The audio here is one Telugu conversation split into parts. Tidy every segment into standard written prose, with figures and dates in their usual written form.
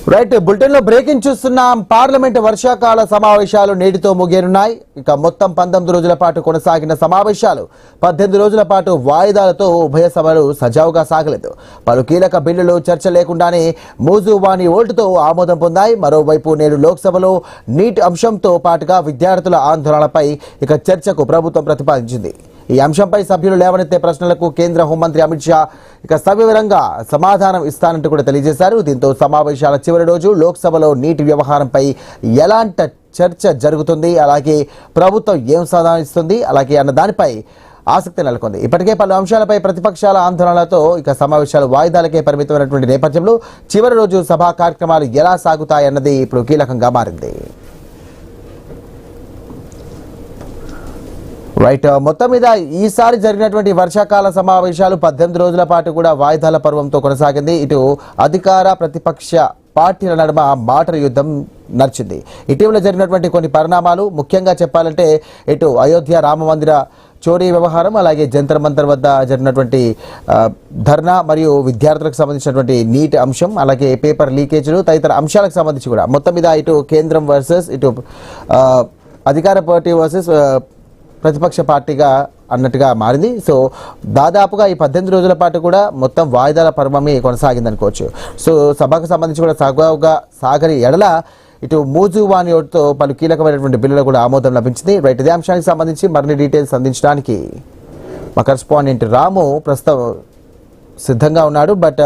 రైట్ బులెటిన్ లో బ్రేకింగ్ చూస్తున్నాం. పార్లమెంట్ వర్షాకాల సమావేశాలు నేటితో ముగియనున్నాయి. ఇక మొత్తం 19 రోజుల పాటు కొనసాగిన సమావేశాలు 18 రోజుల పాటు వాయిదాలతో ఉభయ సభలు సజావుగా సాగలేదు. పలు కీలక బిల్లులు చర్చ లేకుండానే మూజువాణి ఓటుతో ఆమోదం పొందాయి. మరోవైపు నేడు లోక్సభలో నీట్ అంశంతో పాటుగా విద్యార్థుల ఆందోళనపై ఇక చర్చకు ప్రభుత్వం ప్రతిపాదించింది. ఈ అంశంపై సభ్యులు లేవనెత్తే ప్రశ్నలకు కేంద్ర హోంమంత్రి అమిత్ షా ఇక సవివరంగా సమాధానం ఇస్తానంటూ కూడా తెలియజేశారు. దీంతో సమావేశాల చివరి రోజు లోక్సభలో నీటి వ్యవహారంపై ఎలాంటి చర్చ జరుగుతుంది, అలాగే ప్రభుత్వం ఏం సమాధానం ఇస్తుంది, అలాగే అన్న దానిపై ఆసక్తి నెలకొంది. ఇప్పటికే పలు అంశాలపై ప్రతిపక్షాల ఆందోళనలతో ఇక సమావేశాలు వాయిదాలకే పరిమితమైనటువంటి నేపథ్యంలో చివరి రోజు సభా కార్యక్రమాలు ఎలా సాగుతాయన్నది ఇప్పుడు కీలకంగా మారింది. రైట్, మొత్తం మీద ఈసారి జరిగినటువంటి వర్షాకాల సమావేశాలు 18 రోజుల పాటు కూడా వాయిదాల పర్వంతో కొనసాగింది. ఇటు అధికార ప్రతిపక్ష పార్టీల నడుమ మాటల యుద్ధం నడిచింది. ఇటీవల జరిగినటువంటి కొన్ని పరిణామాలు, ముఖ్యంగా చెప్పాలంటే ఇటు అయోధ్య రామ మందిర చోరీ వ్యవహారం, అలాగే జంతర్ మంతర్ వద్ద జరిగినటువంటి ధర్నా మరియు విద్యార్థులకు సంబంధించినటువంటి నీట్ అంశం, అలాగే పేపర్ లీకేజీలు తదితర అంశాలకు సంబంధించి కూడా మొత్తం మీద ఇటు కేంద్రం వర్సెస్ ఇటు అధికార పార్టీ వర్సెస్ ప్రతిపక్ష పార్టీగా అన్నట్టుగా మారింది. సో దాదాపుగా ఈ 18 రోజుల పాటు కూడా మొత్తం వాయిదాల పర్వమే కొనసాగింది అనుకోవచ్చు. సో సభకు సంబంధించి కూడా సగవుగా సాగరి ఎడల ఇటు మూజువాణి ఓటుతో పలు కీలకమైనటువంటి బిల్లులు కూడా ఆమోదం లభించింది. రైట్, ఇదే అంశానికి సంబంధించి మరిన్ని డీటెయిల్స్ అందించడానికి మా కరెస్పాండెంట్ రాము ప్రస్తుతం సిద్ధంగా ఉన్నాడు. బట్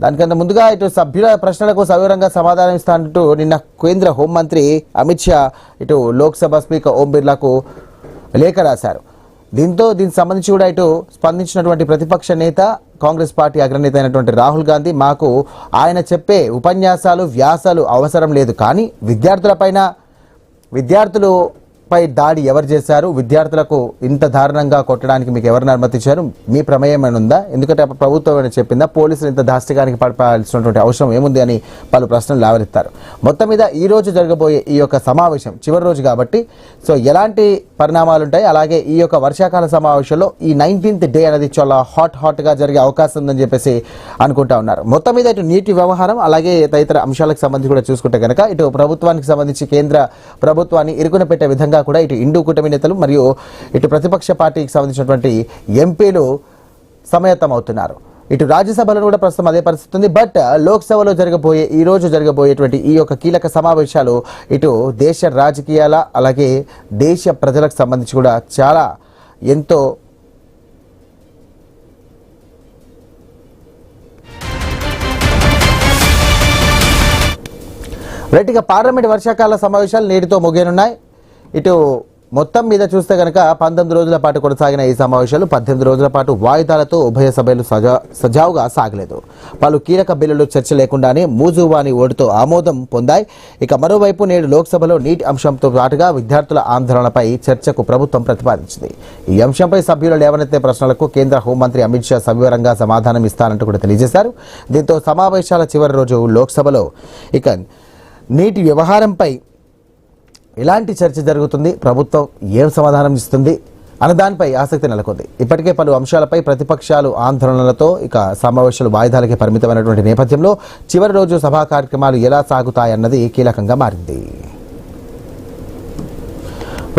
దానికన్నా ముందుగా ఇటు సభ్యుల ప్రశ్నలకు సవివరంగా సమాధానం ఇస్తానంటూ నిన్న కేంద్ర హోంమంత్రి అమిత్ షా ఇటు లోక్సభ స్పీకర్ ఓం బిర్లాకు లేఖ రాశారు. దీనికి సంబంధించి కూడా ఇటు స్పందించినటువంటి ప్రతిపక్ష నేత కాంగ్రెస్ పార్టీ అగ్రనేత అయినటువంటి రాహుల్ గాంధీ, మాకు ఆయన చెప్పే ఉపన్యాసాలు వ్యాసాలు అవసరం లేదు, కానీ విద్యార్థులపై దాడి ఎవరు చేశారు, విద్యార్థులకు ఇంత దారుణంగా కొట్టడానికి మీకు ఎవరిని అనుమతించారు, మీ ప్రమేయం ఉందా, ఎందుకంటే ప్రభుత్వం ఏమైనా చెప్పిందా, పోలీసులు ఇంత దాష్టికానికి పడపాల్సినటువంటి అవసరం ఏముంది అని పలు ప్రశ్నలు లేవనెత్తారు. మొత్తం మీద ఈ రోజు జరగబోయే ఈ యొక్క సమావేశం చివరి రోజు కాబట్టి సో ఎలాంటి పరిణామాలు ఉంటాయి, అలాగే ఈ యొక్క వర్షాకాల సమావేశంలో ఈ 19th డే అనేది చాలా హాట్గా జరిగే అవకాశం ఉందని చెప్పేసి అనుకుంటా ఉన్నారు. మొత్తం మీద ఇటు నీటి వ్యవహారం అలాగే తదితర అంశాలకు సంబంధించి కూడా చూసుకుంటే కనుక ఇటు ప్రభుత్వానికి సంబంధించి కేంద్ర ప్రభుత్వాన్ని ఇరుకున పెట్టే విధంగా కూడా ఇటు ఇండు కూటమి నేతలు మరియు ఇటు ప్రతిపక్ష పార్టీకి సంబంధించినటువంటి ఎంపీలు సమాయత్తం అవుతున్నారు. ఇటు రాజ్యసభలో కూడా ప్రస్తుతం అదే పరిస్థితి ఉంది. బట్ లోక్సభలో ఈ రోజు జరగబోయేటువంటి ఈ యొక్క కీలక సమావేశాలు ఇటు దేశ రాజకీయాల అలాగే దేశ ప్రజలకు సంబంధించి కూడా చాలా ఎంతో రైట్గా పార్లమెంట్ వర్షాకాల సమావేశాలు నేటితో ముగియనున్నాయి. ఇటు మొత్తం మీద చూస్తే కనుక 19 రోజుల పాటు కొనసాగిన ఈ సమావేశాలు 18 రోజుల పాటు వాయిదాలతో ఉభయ సభలు సజావుగా సాగలేదు. పలు కీలక బిల్లులు చర్చ లేకుండానే మూజువాణి ఓటుతో ఆమోదం పొందాయి. ఇక మరోవైపు నేడు లోక్సభలో నీట్ అంశంతో పాటుగా విద్యార్థుల ఆందోళనపై చర్చకు ప్రభుత్వం ప్రతిపాదించింది. ఈ అంశంపై సభ్యులు లేవనెత్తే ప్రశ్నలకు కేంద్ర హోంమంత్రి అమిత్ షా సవివరంగా సమాధానం ఇస్తానంటూ కూడా తెలియజేశారు. దీంతో సమావేశాల చివరి రోజు లోక్సభలో ఇక నీటి వ్యవహారంపై ఎలాంటి చర్చ జరుగుతుంది, ప్రభుత్వం ఏం సమాధానం ఇస్తుంది అన్న దానిపై ఆసక్తి నెలకొంది. ఇప్పటికే పలు అంశాలపై ప్రతిపక్షాలు ఆందోళనలతో ఇక సమావేశాలు వాయిదాలకే పరిమితమైనటువంటి నేపథ్యంలో చివరి రోజు సభా కార్యక్రమాలు ఎలా సాగుతాయన్నది కీలకంగా మారింది.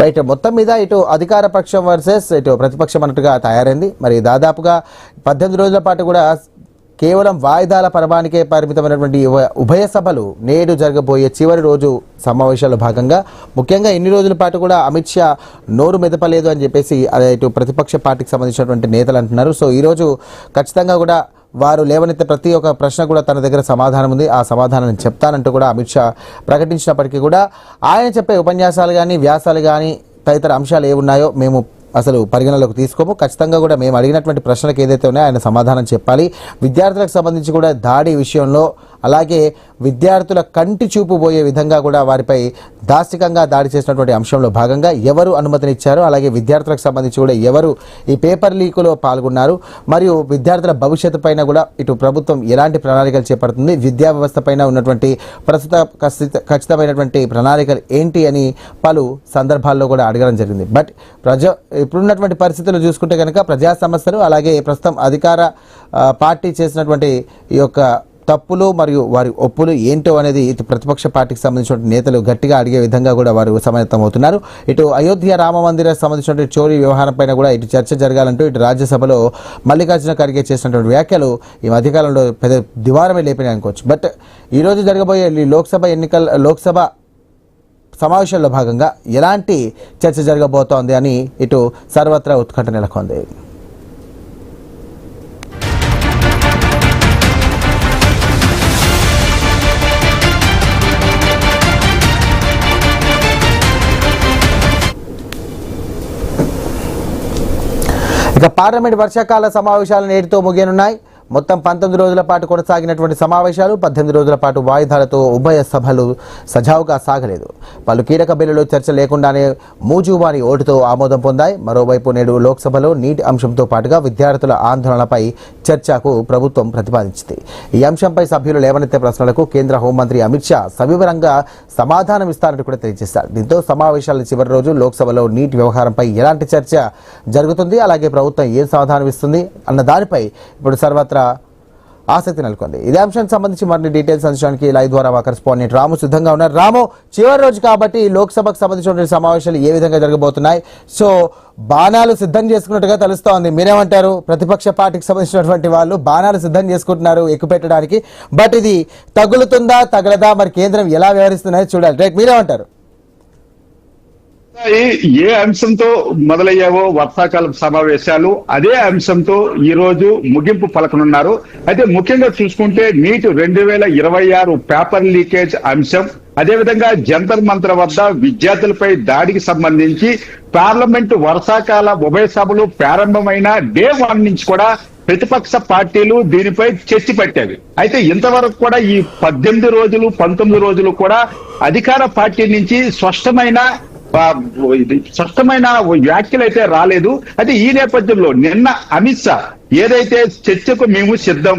రైట్, మొత్తం మీద ఇటు అధికార పక్షం వర్సెస్ ఇటు ప్రతిపక్షం అన్నట్టుగా తయారైంది. మరి దాదాపుగా 18 రోజుల పాటు కూడా కేవలం వాయిదాల పర్వానికే పరిమితమైనటువంటి ఉభయ సభలు నేడు జరగబోయే చివరి రోజు సమావేశాల్లో భాగంగా ముఖ్యంగా ఎన్ని రోజుల పాటు కూడా అమిత్ షా నోరు మెదపలేదు అని చెప్పేసి ఇటు ప్రతిపక్ష పార్టీకి సంబంధించినటువంటి నేతలు అంటున్నారు. సో ఈరోజు ఖచ్చితంగా కూడా వారు లేవనెత్తే ప్రతి ఒక్క ప్రశ్న కూడా తన దగ్గర సమాధానం ఉంది, ఆ సమాధానాన్ని చెప్తానంటూ కూడా అమిత్ షా ప్రకటించినప్పటికీ కూడా ఆయన చెప్పే ఉపన్యాసాలు కానీ వ్యాసాలు కానీ తదితర అంశాలు ఏమున్నాయో మేము అసలు పరిగణలోకి తీసుకోము. ఖచ్చితంగా కూడా మేము అడిగినటువంటి ప్రశ్నలకు ఏదైతే ఉన్నాయో ఆయన సమాధానం చెప్పాలి. విద్యార్థులకు సంబంధించి కూడా దాడి విషయంలో అలాగే విద్యార్థుల కంటి చూపు పోయే విధంగా కూడా వారిపై దాష్టికంగా దాడి చేసినటువంటి అంశంలో భాగంగా ఎవరు అనుమతినిచ్చారో, అలాగే విద్యార్థులకు సంబంధించి కూడా ఎవరు ఈ పేపర్ లీకులో పాల్గొన్నారు, మరియు విద్యార్థుల భవిష్యత్తు పైన కూడా ఇటు ప్రభుత్వం ఎలాంటి ప్రణాళికలు చేపడుతుంది, విద్యా వ్యవస్థ పైన ఉన్నటువంటి ప్రస్తుత ఖచ్చితమైనటువంటి ప్రణాళికలు ఏంటి అని పలు సందర్భాల్లో కూడా అడగడం జరిగింది. బట్ ఇప్పుడున్నటువంటి పరిస్థితులు చూసుకుంటే కనుక ప్రజా సమస్యలు అలాగే ప్రస్తుతం అధికార పార్టీ చేసినటువంటి ఈ యొక్క తప్పులు మరియు వారి ఒప్పులు ఏంటో అనేది ఇటు ప్రతిపక్ష పార్టీకి సంబంధించిన నేతలు గట్టిగా అడిగే విధంగా కూడా వారు సమాయత్తమవుతున్నారు. ఇటు అయోధ్య రామ మందిరానికి సంబంధించిన చోరీ వ్యవహారంపైన కూడా ఇటు చర్చ జరగాలంటూ ఇటు రాజ్యసభలో మల్లికార్జున ఖర్గే చేసినటువంటి వ్యాఖ్యలు ఈ మధ్యకాలంలో పెద్ద దివారమే లేపినాయి అనుకోవచ్చు. బట్ ఈరోజు జరగబోయే లోక్సభ సమావేశాల్లో భాగంగా ఎలాంటి చర్చ జరగబోతోంది అని ఇటు సర్వత్రా ఉత్కంఠ నెలకొంది. ఇక పార్లమెంట్ వర్షాకాల సమావేశాలు నేటితో ముగియనున్నాయి. మొత్తం 19 రోజుల పాటు కొనసాగినటువంటి సమావేశాలు 18 రోజుల పాటు వాయిదాలతో ఉభయ సభలు సజావుగా సాగలేదు. పలు కీలక బిల్లులు చర్చ లేకుండానే మూజువాని ఓటుతో ఆమోదం పొందాయి. మరోవైపు నేడు లోక్సభలో నీటి అంశంతో పాటుగా విద్యార్థుల ఆందోళనపై చర్చకు ప్రభుత్వం ప్రతిపాదించింది. ఈ అంశంపై సభ్యులు లేవనెత్తే ప్రశ్నలకు కేంద్ర హోంమంత్రి అమిత్ షా సవివరంగా సమాధానం ఇస్తారని కూడా తెలియజేశారు. దీంతో సమావేశాల చివరి రోజు లోక్సభలో నీటి వ్యవహారంపై ఎలాంటి చర్చ జరుగుతుంది, అలాగే ప్రభుత్వం ఏం సమాధానం ఇస్తుంది అన్న దానిపై ఇప్పుడు సర్వత్రా ఆసక్తి నెలకొంది. ఇదే అంశానికి సంబంధించి మరిన్ని డీటెయిల్స్ అందించడానికి లైవ్ ద్వారా మా కరెస్పాండెంట్ రాము సిద్ధంగా ఉన్నారు. రాము, చివరి రోజు కాబట్టి లోక్సభకు సంబంధించిన సమావేశాలు ఏ విధంగా జరగబోతున్నాయి? సో బాణాలు సిద్ధం చేసుకున్నట్టుగా తెలుస్తోంది. మీరేమంటారు? ప్రతిపక్ష పార్టీకి సంబంధించినటువంటి వాళ్ళు బాణాలు సిద్ధం చేసుకుంటున్నారు ఎక్కుపెట్టడానికి. బట్ ఇది తగులుతుందా తగలదా, మరి కేంద్రం ఎలా వ్యవహరిస్తుందని చూడాలి. రైట్, మీరేమంటారు? ఏ అంశంతో మొదలయ్యావో వర్షాకాల సమావేశాలు అదే అంశంతో ఈ రోజు ముగింపు పలకనున్నారు. అయితే ముఖ్యంగా చూసుకుంటే నీట్ 2026 పేపర్ లీకేజ్ అంశం, అదేవిధంగా జంతర్ మంతర్ వద్ద విద్యార్థులపై దాడికి సంబంధించి పార్లమెంటు వర్షాకాల ఉభయ సభలు ప్రారంభమైన డే 1 నుంచి కూడా ప్రతిపక్ష పార్టీలు దీనిపై చర్చ పెట్టేవి. అయితే ఇంతవరకు కూడా ఈ 18 రోజులు 19 రోజులు కూడా అధికార పార్టీ నుంచి స్పష్టమైన వ్యాఖ్యలు అయితే రాలేదు. అయితే ఈ నేపథ్యంలో నిన్న అమిత్ షా ఏదైతే చర్చకు మేము సిద్ధం,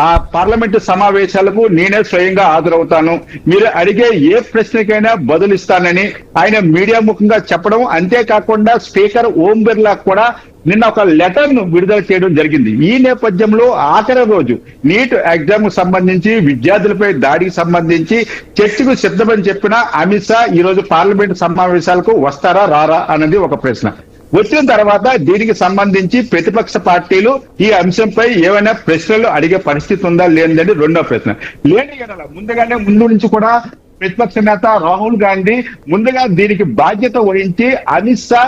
ఆ పార్లమెంటు సమావేశాలకు నేనే స్వయంగా హాజరవుతాను, మీరు అడిగే ఏ ప్రశ్నకైనా బదులిస్తానని ఆయన మీడియా ముఖంగా చెప్పడం, అంతేకాకుండా స్పీకర్ ఓం బిర్లా కూడా నిన్న ఒక లెటర్ ను విడుదల చేయడం జరిగింది. ఈ నేపథ్యంలో ఆఖరి రోజు నీట్ ఎగ్జామ్ కు సంబంధించి విద్యార్థులపై దాడికి సంబంధించి చర్చకు సిద్ధమని చెప్పిన అమిత్ షా ఈ రోజు పార్లమెంటు సమావేశాలకు వస్తారా రారా అన్నది ఒక ప్రశ్న. వచ్చిన తర్వాత దీనికి సంబంధించి ప్రతిపక్ష పార్టీలు ఈ అంశంపై ఏమైనా ప్రశ్నలు అడిగే పరిస్థితి ఉందా లేదని రెండో ప్రశ్న. లేని ముందు నుంచి కూడా ప్రతిపక్ష నేత రాహుల్ గాంధీ ముందుగా దీనికి బాధ్యత వహించి అమిత్ షా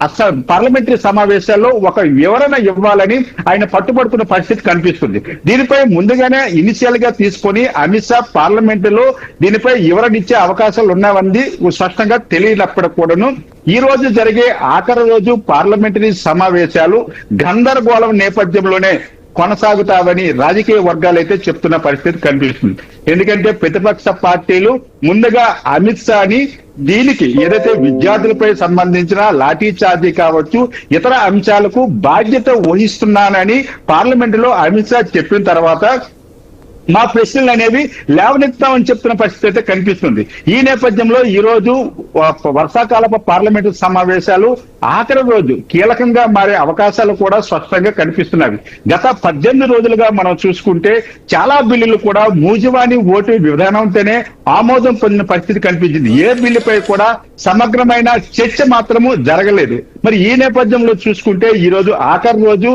అసలు పార్లమెంటరీ సమావేశాల్లో ఒక వివరణ ఇవ్వాలని ఆయన పట్టుబడుతున్న పరిస్థితి కనిపిస్తుంది. దీనిపై ముందుగానే ఇనిషియల్ గా తీసుకొని అమిత్ షా పార్లమెంటులో దీనిపై వివరణ ఇచ్చే అవకాశాలు ఉన్నాయని స్పష్టంగా తెలియనప్పటికీ కూడాను ఈ రోజు జరిగే ఆఖరి రోజు పార్లమెంటరీ సమావేశాలు గందరగోళం నేపథ్యంలోనే కొనసాగుతావని రాజకీయ వర్గాలు అయితే చెప్తున్న పరిస్థితి కనిపిస్తుంది. ఎందుకంటే ప్రతిపక్ష పార్టీలు ముందుగా అమిత్ షాని దీనికి ఏదైతే విద్యార్థులపై సంబంధించిన లాఠీ చార్జీ కావచ్చు ఇతర అంశాలకు బాధ్యత వహిస్తున్నానని పార్లమెంటులో అమిత్ షా చెప్పిన తర్వాత మా ప్రశ్నలు అనేవి లేవనెత్తామని చెప్తున్న పరిస్థితి అయితే కనిపిస్తుంది. ఈ నేపథ్యంలో ఈ రోజు వర్షాకాలపు పార్లమెంటు సమావేశాలు ఆఖరి రోజు కీలకంగా మారే అవకాశాలు కూడా స్పష్టంగా కనిపిస్తున్నవి. గత 18 రోజులుగా మనం చూసుకుంటే చాలా బిల్లులు కూడా మూజువాని ఓటు విధానంతోనే ఆమోదం పొందిన పరిస్థితి కనిపించింది. ఏ బిల్లుపై కూడా సమగ్రమైన చర్చ మాత్రము జరగలేదు. మరి ఈ నేపథ్యంలో చూసుకుంటే ఈ రోజు ఆఖరి రోజు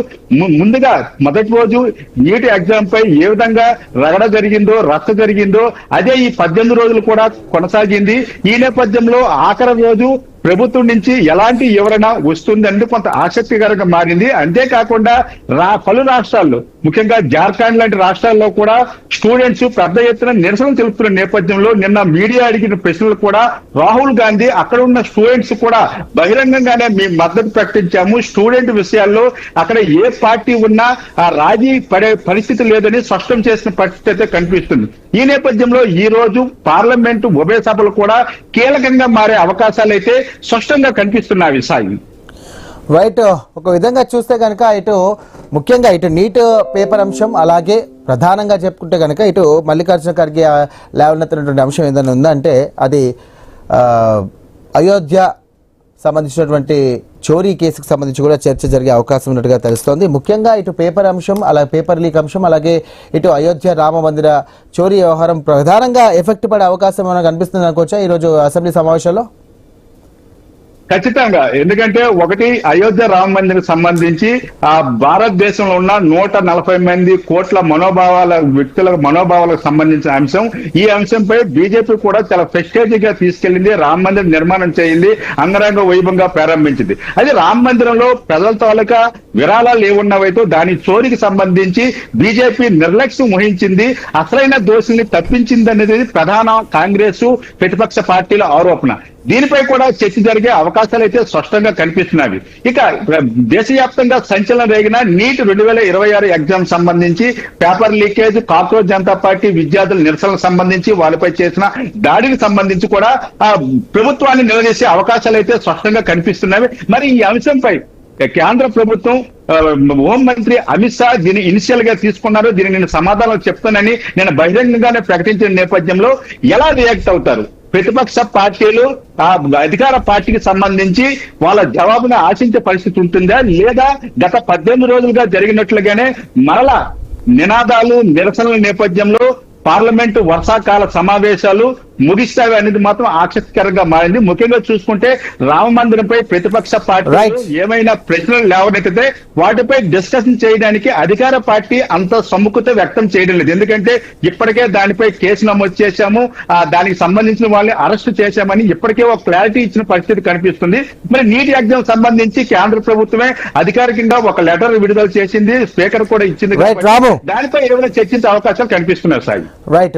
ముందుగా మొదటి రోజు నీట్ ఎగ్జామ్ పై ఏ విధంగా రగడ జరిగిందో రచ్చ జరిగిందో అదే ఈ 18 రోజులు కూడా కొనసాగింది. ఈ నేపథ్యంలో ఆఖరి రోజు ప్రభుత్వం నుంచి ఎలాంటి వివరణ వస్తుందని కొంత ఆసక్తికరంగా మారింది. అంతేకాకుండా పలు రాష్ట్రాల్లో ముఖ్యంగా జార్ఖండ్ లాంటి రాష్ట్రాల్లో కూడా స్టూడెంట్స్ పెద్ద ఎత్తున నిరసన తెలుపుతున్న నేపథ్యంలో నిన్న మీడియా అడిగిన ప్రశ్నలు కూడా రాహుల్ గాంధీ అక్కడ ఉన్న స్టూడెంట్స్ కూడా బహిరంగంగానే మేము మద్దతు ప్రకటించాము, స్టూడెంట్ విషయాల్లో అక్కడ ఏ పార్టీ ఉన్నా ఆ రాజీ పడే పరిస్థితి లేదని స్పష్టం చేసిన పరిస్థితి అయితే కనిపిస్తుంది. ఈ నేపథ్యంలో ఈ రోజు పార్లమెంటు ఉభయ సభలు కూడా కీలకంగా మారే అవకాశాలు అయితే స్పష్టంగా కనిపిస్తున్నాయి. సాయి రైట్, ఒక విధంగా చూస్తే కనుక ఇటు ముఖ్యంగా ఇటు నీట్ పేపర్ అంశం అలాగే ప్రధానంగా చెప్పుకుంటే కనుక ఇటు మల్లికార్జున ఖర్గే లేవనెత్తినటువంటి అంశం ఏదైనా ఉందంటే అది అయోధ్య సంబంధించినటువంటి చోరీ కేసుకు సంబంధించి కూడా చర్చ జరిగే అవకాశం ఉన్నట్టుగా తెలుస్తోంది. ముఖ్యంగా ఇటు పేపర్ అంశం, అలాగే పేపర్ లీక్ అంశం, అలాగే ఇటు అయోధ్య రామ మందిర చోరీ వ్యవహారం ప్రధానంగా ఎఫెక్ట్ పడే అవకాశం ఏమైనా కనిపిస్తుంది అనుకోవచ్చా ఈరోజు అసెంబ్లీ సమావేశంలో? ఖచ్చితంగా. ఎందుకంటే ఒకటి, అయోధ్య రామ మందిర్ సంబంధించి ఆ భారతదేశంలో ఉన్న 140 మంది కోట్ల వ్యక్తుల మనోభావాలకు సంబంధించిన అంశం. ఈ అంశంపై బీజేపీ కూడా చాలా ప్రెస్టేజ్ గా తీసుకెళ్లింది. రామ మందిర్ నిర్మాణం చేయింది, అంగరంగ వైభవంగా ప్రారంభించింది. అది రామ మందిరంలో ప్రజల తాలూకా విరాళాలు ఏమున్నవైతే దాని చోరీకి సంబంధించి బీజేపీ నిర్లక్ష్యం వహించింది, అసలైన దోషుల్ని తప్పించింది అనేది ప్రధాన కాంగ్రెస్ ప్రతిపక్ష పార్టీల ఆరోపణ. దీనిపై కూడా చర్చ జరిగే అవకాశాలు అయితే స్పష్టంగా కనిపిస్తున్నాయి. ఇక దేశవ్యాప్తంగా సంచలనం రేగిన నీట్ 2026 ఎగ్జామ్ సంబంధించి paper leakage, cockroach Janata party విద్యార్థుల నిరసనలకు సంబంధించి వాళ్ళపై చేసిన దాడికి సంబంధించి కూడా ప్రభుత్వాన్ని నిలదీసే అవకాశాలు అయితే స్పష్టంగా కనిపిస్తున్నాయి. మరి ఈ అంశంపై కేంద్ర ప్రభుత్వం హోంమంత్రి అమిత్ షా దీన్ని ఇనిషియల్ గా తీసుకున్నారు. దీన్ని నేను సమాధానం చెప్తానని నేను బహిరంగంగానే ప్రకటించిన నేపథ్యంలో ఎలా రియాక్ట్ అవుతారు ప్రతిపక్ష పార్టీలు? ఆ అధికార పార్టీకి సంబంధించి వాళ్ళ జవాబును ఆశించే పరిస్థితి ఉంటుందా, లేదా గత 18 రోజులుగా జరిగినట్లుగానే మరలా నినాదాలు, నిరసనల నేపథ్యంలో పార్లమెంటు వర్షాకాల సమావేశాలు ముగిస్తాయి అనేది మాత్రం ఆసక్తికరంగా మారింది. ముఖ్యంగా చూసుకుంటే రామ మందిరంపై ప్రతిపక్ష పార్టీలు ఏమైనా ప్రశ్నలు లేవనెత్తితే వాటిపై డిస్కషన్ చేయడానికి అధికార పార్టీ అంత సముఖత వ్యక్తం చేయడం లేదు. ఎందుకంటే ఇప్పటికే దానిపై కేసు నమోదు చేశాము, దానికి సంబంధించిన వాళ్ళని అరెస్ట్ చేశామని ఇప్పటికే ఒక క్లారిటీ ఇచ్చిన పరిస్థితి కనిపిస్తుంది. మరి నీట్ ఎగ్జామ్ సంబంధించి కేంద్ర ప్రభుత్వమే అధికారికంగా ఒక లెటర్ విడుదల చేసింది, స్పీకర్ కూడా ఇచ్చింది. దానిపై ఏమైనా చర్చించే అవకాశాలు కనిపిస్తున్నాయి సార్. రైట్.